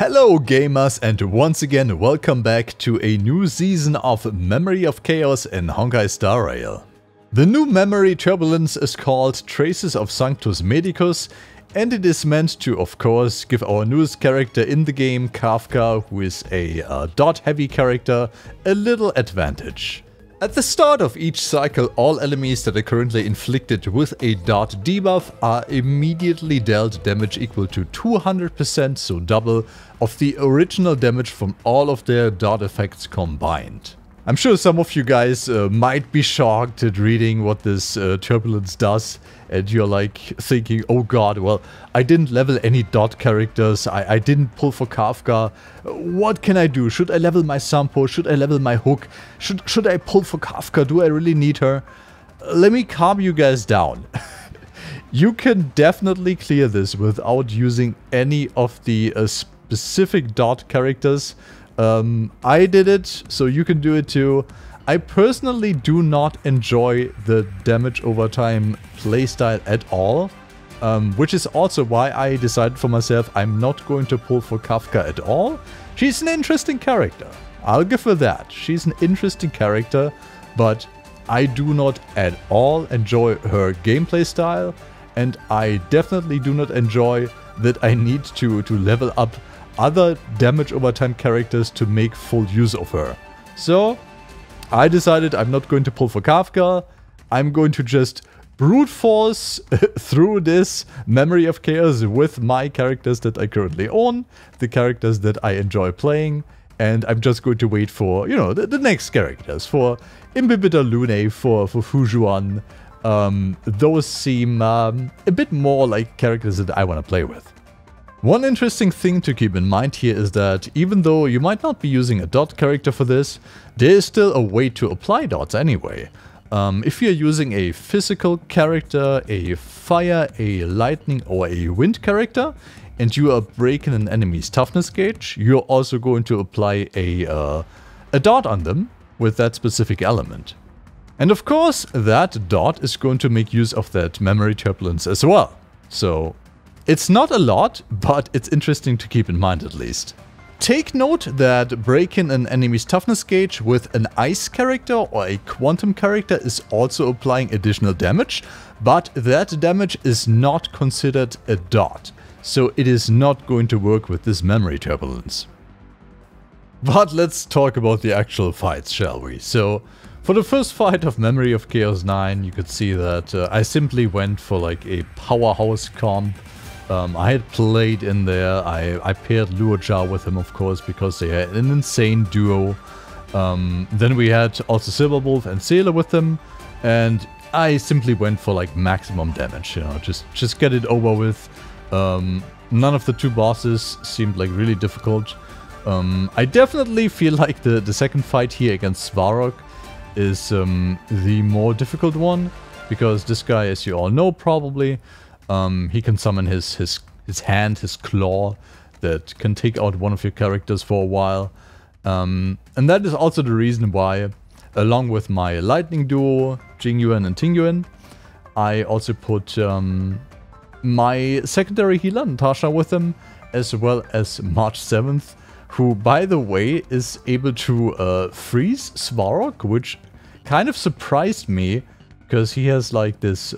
Hello gamers, and once again welcome back to a new season of Memory of Chaos in Honkai Star Rail. The new memory turbulence is called Traces of Sanctus Medicus, and it is meant to, of course, give our newest character in the game, Kafka, who is a dot-heavy character, a little advantage. At the start of each cycle, all enemies that are currently inflicted with a dot debuff are immediately dealt damage equal to 200%, so double, of the original damage from all of their dot effects combined. I'm sure some of you guys might be shocked at reading what this turbulence does, and you're like thinking, oh god, well, I didn't level any dot characters, I didn't pull for Kafka, what can I do? Should I level my Sampo? Should I level my Hook? Should I pull for Kafka? Do I really need her? Let me calm you guys down. You can definitely clear this without using any of the specific dot characters. I did it, so you can do it too. I personally do not enjoy the damage over time playstyle at all, which is also why I decided for myself I'm not going to pull for Kafka at all. She's an interesting character, I'll give her that. She's an interesting character, but I do not at all enjoy her gameplay style, and I definitely do not enjoy that I need to level up other damage over time characters to make full use of her. So I decided I'm not going to pull for Kafka. I'm going to just brute force through this Memory of Chaos with my characters that I currently own, the characters that I enjoy playing, and I'm just going to wait for, you know, the next characters, for Imbibitor Lune, for Fujuan. Those seem a bit more like characters that I want to play with. One interesting thing to keep in mind here is that even though you might not be using a dot character for this, there is still a way to apply dots anyway. If you're using a physical character, a fire, a lightning or a wind character, and you are breaking an enemy's toughness gauge, you're also going to apply a dot on them with that specific element. And of course, that dot is going to make use of that memory turbulence as well. So it's not a lot, but it's interesting to keep in mind at least. Take note that breaking an enemy's toughness gauge with an ice character or a quantum character is also applying additional damage, but that damage is not considered a dot, so it is not going to work with this memory turbulence. But let's talk about the actual fights, shall we? So for the first fight of Memory of Chaos 9, you could see that I simply went for like a powerhouse comp. I had played in there, I paired Luoja with him, of course, because they had an insane duo. Then we had also Silverwolf and Sailor with them, and I simply went for like maximum damage, you know, just get it over with. None of the two bosses seemed like really difficult. I definitely feel like the second fight here against Svarog is the more difficult one, because this guy, as you all know probably, he can summon his hand, his claw, that can take out one of your characters for a while. And that is also the reason why, along with my lightning duo, Jingyuan and Tingyuan, I also put my secondary healer, Natasha, with him, as well as March 7th, who, by the way, is able to freeze Svarog, which kind of surprised me, because he has like this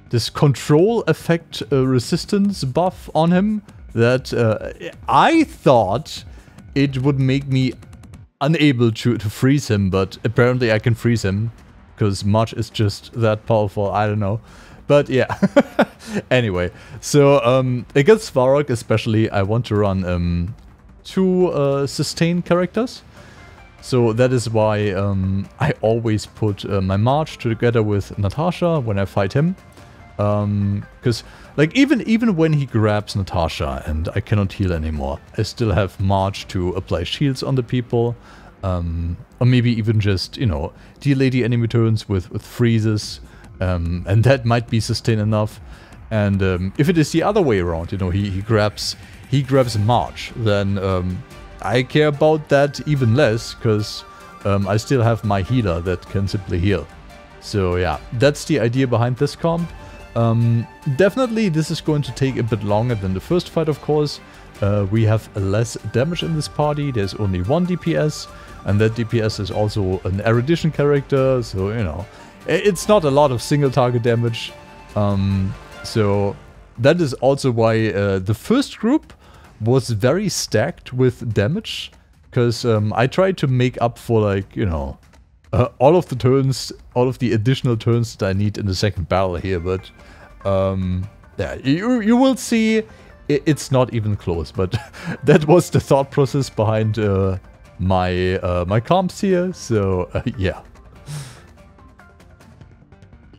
this control effect resistance buff on him that I thought it would make me unable to freeze him, but apparently I can freeze him because March is just that powerful, I don't know. But yeah, anyway, so against Svarog especially, I want to run two sustain characters. So that is why I always put my March together with Natasha when I fight him. Because like even when he grabs Natasha and I cannot heal anymore, I still have March to apply shields on the people, or maybe even just, you know, delay the enemy turns with freezes, and that might be sustain enough. And if it is the other way around, you know, he grabs March, then I care about that even less, because I still have my healer that can simply heal. So yeah, that's the idea behind this comp. Definitely this is going to take a bit longer than the first fight, of course. we have less damage in this party. There's only one DPS, and that DPS is also an erudition character, so you know, it's not a lot of single target damage. So that is also why the first group was very stacked with damage, because I tried to make up for, like, you know, all of the turns, all of the additional turns that I need in the second battle here, but yeah, you will see it's not even close, but that was the thought process behind my comps here, so yeah.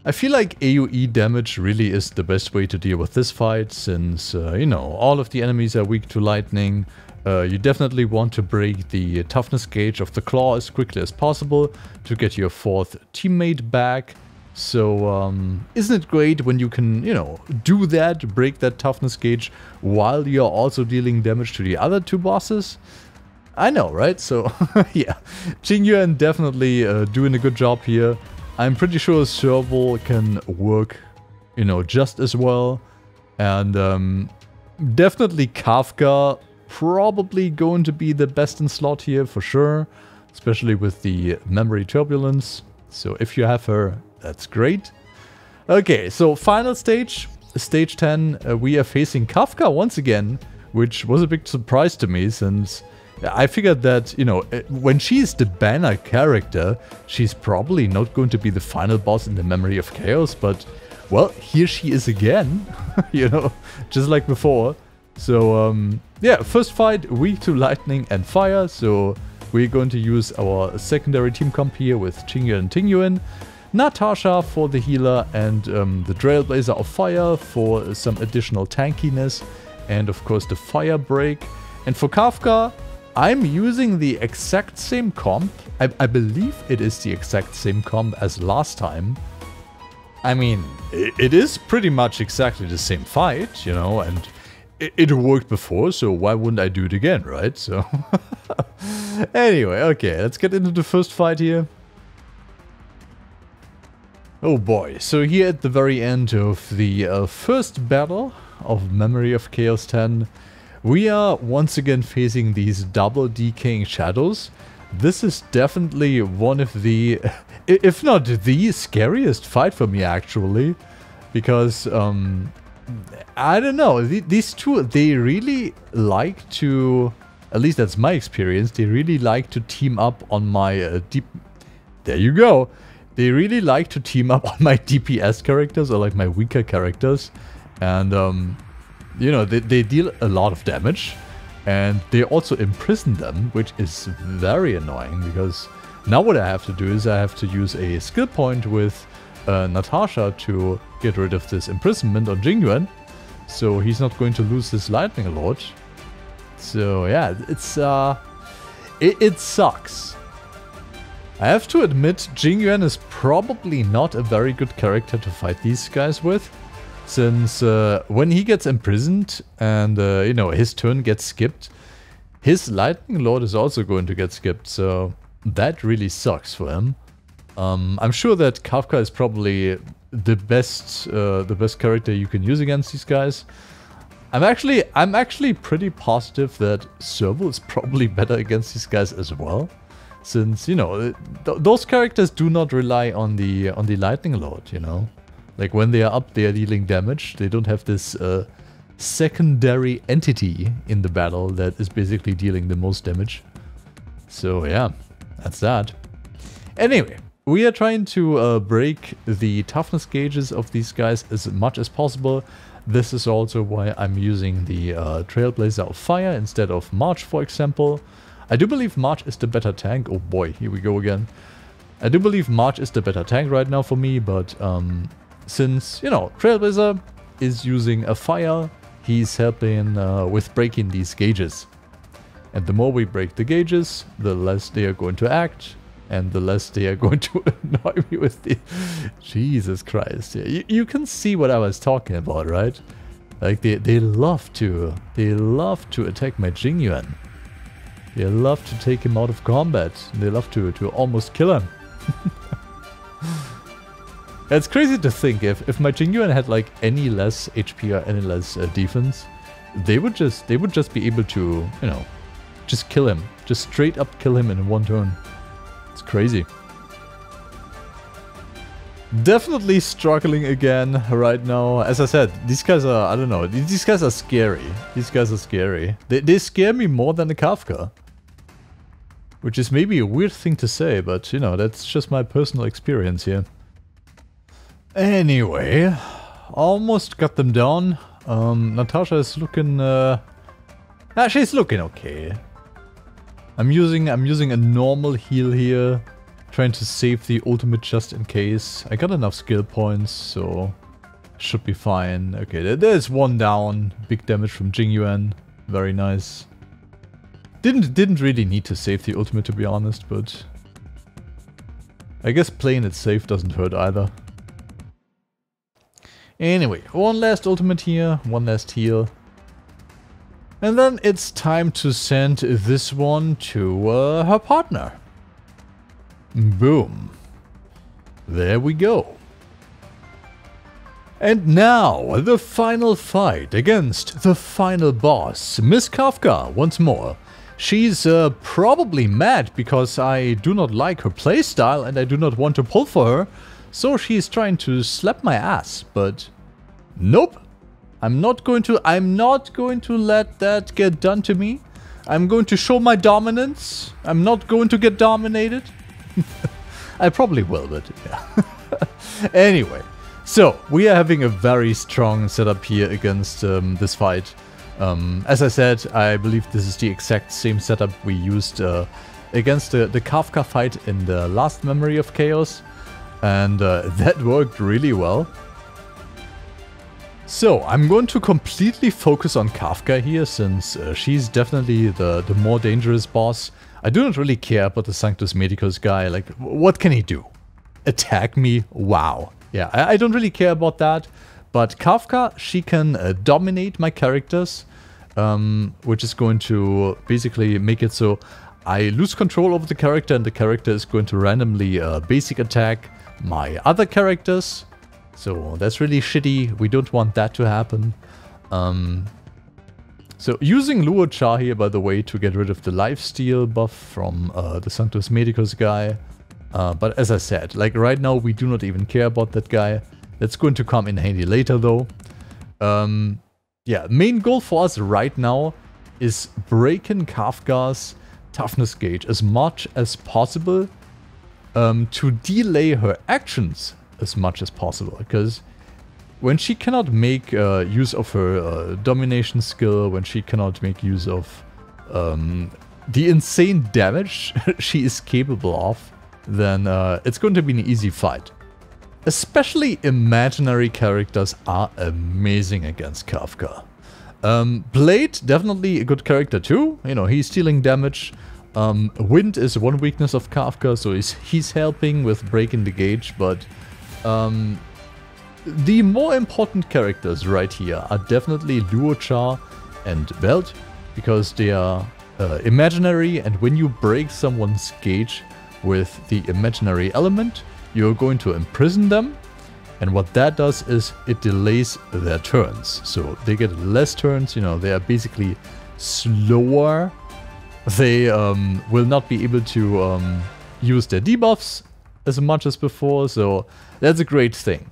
I feel like AoE damage really is the best way to deal with this fight, since, you know, all of the enemies are weak to lightning. You definitely want to break the toughness gauge of the claw as quickly as possible to get your fourth teammate back. So, isn't it great when you can, you know, do that, break that toughness gauge, while you're also dealing damage to the other two bosses? I know, right? So, yeah, Jingyuan definitely doing a good job here. I'm pretty sure Serval can work, you know, just as well. And definitely Kafka probably going to be the best in slot here for sure, especially with the memory turbulence. So if you have her, that's great. Okay, so final stage, stage 10, we are facing Kafka once again, which was a big surprise to me, since I figured that, you know, when she's the banner character, she's probably not going to be the final boss in the Memory of Chaos, but, well, here she is again, you know, just like before. So, yeah, first fight, weak to lightning and fire, so we're going to use our secondary team comp here with Jingyuan and Tingyuan, Natasha for the healer, and the Trailblazer of Fire for some additional tankiness, and of course the Fire Break. And for Kafka, I'm using the exact same comp. I believe it is the exact same comp as last time. I mean, it is pretty much exactly the same fight, you know, and it worked before, so why wouldn't I do it again, right? So, anyway, okay, let's get into the first fight here. Oh boy, so here at the very end of the first battle of Memory of Chaos 10, we are once again facing these double decaying shadows. This is definitely one of the, if not the scariest fight for me actually, because I don't know, these two, they really like to, at least that's my experience, they really like to team up on my there you go, they really like to team up on my DPS characters, or like my weaker characters, and you know, they deal a lot of damage, and they also imprison them, which is very annoying, because now what I have to do is I have to use a skill point with Natasha to get rid of this imprisonment on Jingyuan, so he's not going to lose his lightning lord. So yeah, it's it sucks. I have to admit, Jingyuan is probably not a very good character to fight these guys with, since when he gets imprisoned and, you know, his turn gets skipped, his lightning lord is also going to get skipped, so that really sucks for him. I'm sure that Kafka is probably the best character you can use against these guys. I'm actually pretty positive that Serval is probably better against these guys as well, since, you know, those characters do not rely on the lightning lord, you know. Like, when they are up, they are dealing damage. They don't have this secondary entity in the battle that is basically dealing the most damage. So yeah, that's that. Anyway, we are trying to break the toughness gauges of these guys as much as possible. This is also why I'm using the Trailblazer of Fire instead of March, for example. I do believe March is the better tank. Oh boy, here we go again. I do believe March is the better tank right now for me, but since, you know, Trailblazer is using a fire, he's helping with breaking these gauges. And the more we break the gauges, the less they are going to act, and the less they are going to annoy me with the... Jesus Christ. Yeah, you can see what I was talking about, right? Like, they love to attack my Jingyuan. They love to take him out of combat. They love to almost kill him. It's crazy to think if my Jingyuan had like any less HP or any less defense, they would just be able to, you know, just kill him. Just straight up kill him in one turn. It's crazy. Definitely struggling again right now. As I said, these guys are, I don't know, these guys are scary. These guys are scary. They scare me more than the Kafka. Which is maybe a weird thing to say, but you know, that's just my personal experience here. Anyway, almost got them down. Natasha is looking, she's looking okay. I'm using a normal heal here. Trying to save the ultimate just in case. I got enough skill points, so should be fine. Okay, there's one down. Big damage from Jingyuan. Very nice. Didn't really need to save the ultimate, to be honest, but I guess playing it safe doesn't hurt either. Anyway, one last ultimate here, one last heal. And then it's time to send this one to her partner. Boom. There we go. And now, the final fight against the final boss, Miss Kafka, once more. She's probably mad because I do not like her playstyle and I do not want to pull for her, so she's trying to slap my ass, but nope. I'm not going to let that get done to me. I'm going to show my dominance. I'm not going to get dominated. I probably will, but yeah. Anyway, so we are having a very strong setup here against this fight. As I said, I believe this is the exact same setup we used against the Kafka fight in the last Memory of Chaos, and that worked really well. So I'm going to completely focus on Kafka here, since she's definitely the more dangerous boss. I do not really care about the Sanctus Medicus guy. Like, what can he do? Attack me? Wow. Yeah, I don't really care about that. But Kafka, she can dominate my characters, which is going to basically make it so I lose control over the character, and the character is going to randomly basic attack my other characters. So that's really shitty. We don't want that to happen. So using Luo Cha here, by the way, to get rid of the lifesteal buff from the Sanctus Medicus guy. But as I said, like right now we do not even care about that guy. That's going to come in handy later though. Yeah, main goal for us right now is breaking Kafka's toughness gauge as much as possible, to delay her actions as much as possible, because when she cannot make use of her domination skill, when she cannot make use of the insane damage she is capable of, then it's going to be an easy fight. Especially imaginary characters are amazing against Kafka. Blade, definitely a good character too. You know, he's dealing damage. Wind is one weakness of Kafka, so he's helping with breaking the gauge, but the more important characters right here are definitely Luo Cha and Welt, because they are imaginary, and when you break someone's gauge with the imaginary element, you're going to imprison them, and what that does is it delays their turns. So they get less turns, you know, they are basically slower. They will not be able to use their debuffs as much as before, so that's a great thing.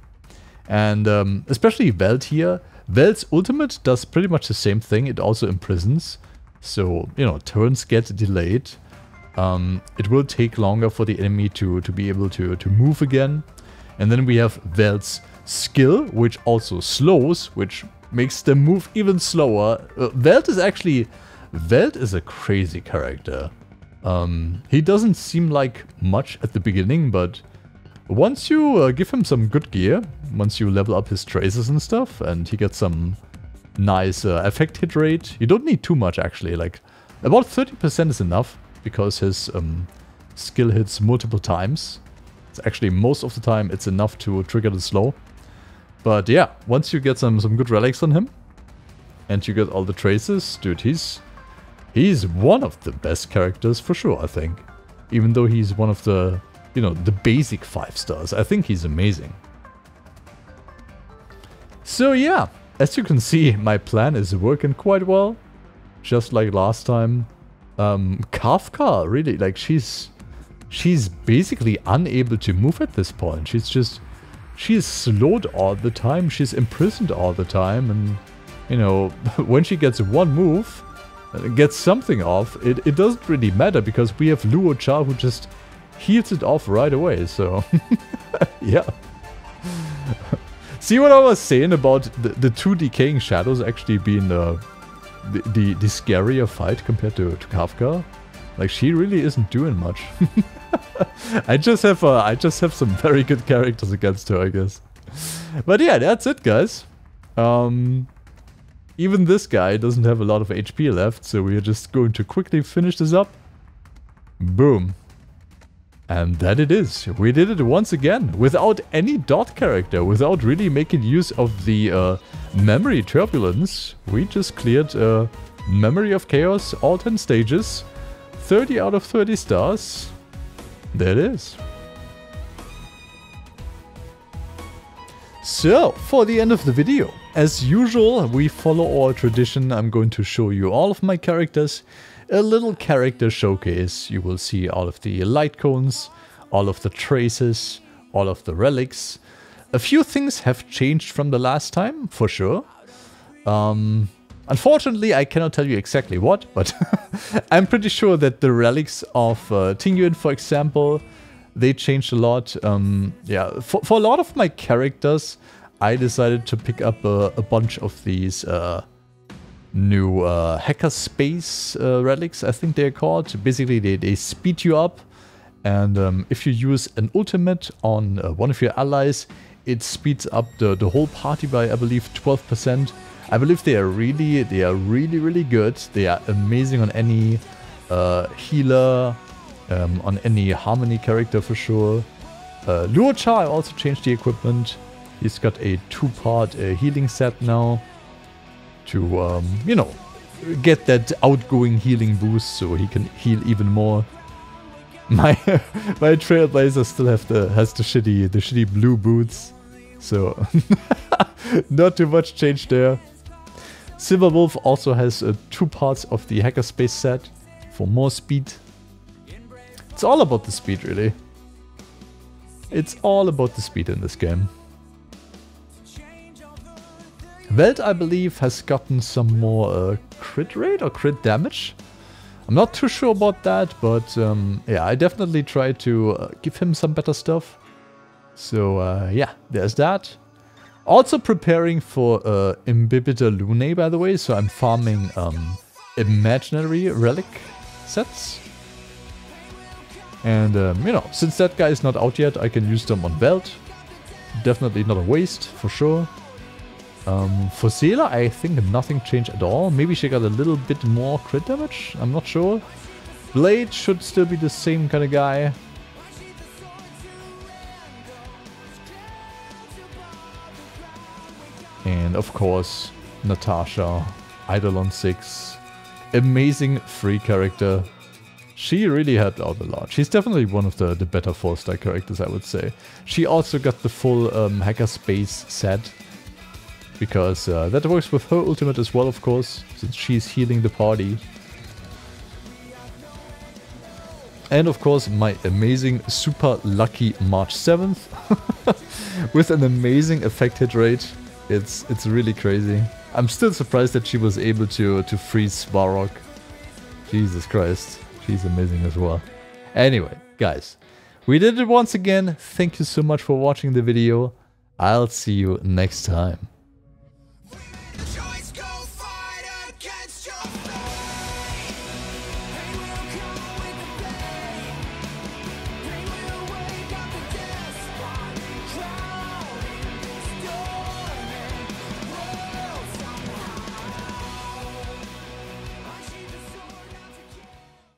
And especially Welt here. Welt's ultimate does pretty much the same thing. It also imprisons. So, you know, turns get delayed. It will take longer for the enemy to be able to move again. And then we have Welt's skill, which also slows, which makes them move even slower. Welt is a crazy character. He doesn't seem like much at the beginning, but once you give him some good gear, once you level up his traces and stuff, and he gets some nice effect hit rate, you don't need too much actually, like about 30% is enough, because his skill hits multiple times. It's actually most of the time it's enough to trigger the slow. But yeah, once you get some good relics on him, and you get all the traces, dude, he's one of the best characters for sure, I think. Even though he's one of the, you know, the basic 5 stars, I think he's amazing. So yeah, as you can see, my plan is working quite well. Just like last time. Kafka, really, like she's basically unable to move at this point. She's slowed all the time, she's imprisoned all the time, and you know, when she gets one move, gets something off, it doesn't really matter because we have Luo Cha who just heals it off right away, so yeah. See what I was saying about the two decaying shadows actually being the scarier fight compared to Kafka? Like, she really isn't doing much. I just have some very good characters against her, I guess. But yeah, that's it, guys. Even this guy doesn't have a lot of HP left, so we are just going to quickly finish this up. Boom. And that it is. We did it once again, without any dot character, without really making use of the memory turbulence. We just cleared Memory of Chaos, all 10 stages, 30 out of 30 stars. There it is. So, for the end of the video, as usual, we follow our tradition. I'm going to show you all of my characters. A little character showcase. You will see all of the light cones, all of the traces, all of the relics. A few things have changed from the last time, for sure. Unfortunately, I cannot tell you exactly what, but I'm pretty sure that the relics of Tingyuan, for example, they changed a lot. Yeah, for a lot of my characters, I decided to pick up a bunch of these new hackerspace relics, I think they're called. Basically, they speed you up, and if you use an ultimate on one of your allies, it speeds up the whole party by, I believe, 12%. I believe they are really good. They are amazing on any healer, on any harmony character for sure. Luo Cha, I also changed the equipment. He's got a 2-part healing set now to, you know, get that outgoing healing boost so he can heal even more. My Trailblazer still has the shitty blue boots, so not too much change there. Silver Wolf also has 2 parts of the hackerspace set for more speed. It's all about the speed, really. It's all about the speed in this game. Welt, I believe, has gotten some more crit rate or crit damage. I'm not too sure about that, but yeah, I definitely try to give him some better stuff. So yeah, there's that. Also preparing for Imbibiter Lunae, by the way, so I'm farming imaginary relic sets. And you know, since that guy is not out yet, I can use them on Welt. Definitely not a waste, for sure. For Seela, I think nothing changed at all. Maybe she got a little bit more crit damage, I'm not sure. Blade should still be the same kind of guy. And of course, Natasha, Eidolon 6. Amazing free character. She really helped out a lot. She's definitely one of the better 4-star characters, I would say. She also got the full hackerspace set. Because that works with her ultimate as well, of course, since she's healing the party. And of course, my amazing super lucky March 7th. With an amazing effect hit rate. It's really crazy. I'm still surprised that she was able to freeze Svarog. Jesus Christ. She's amazing as well. Anyway, guys, we did it once again. Thank you so much for watching the video. I'll see you next time.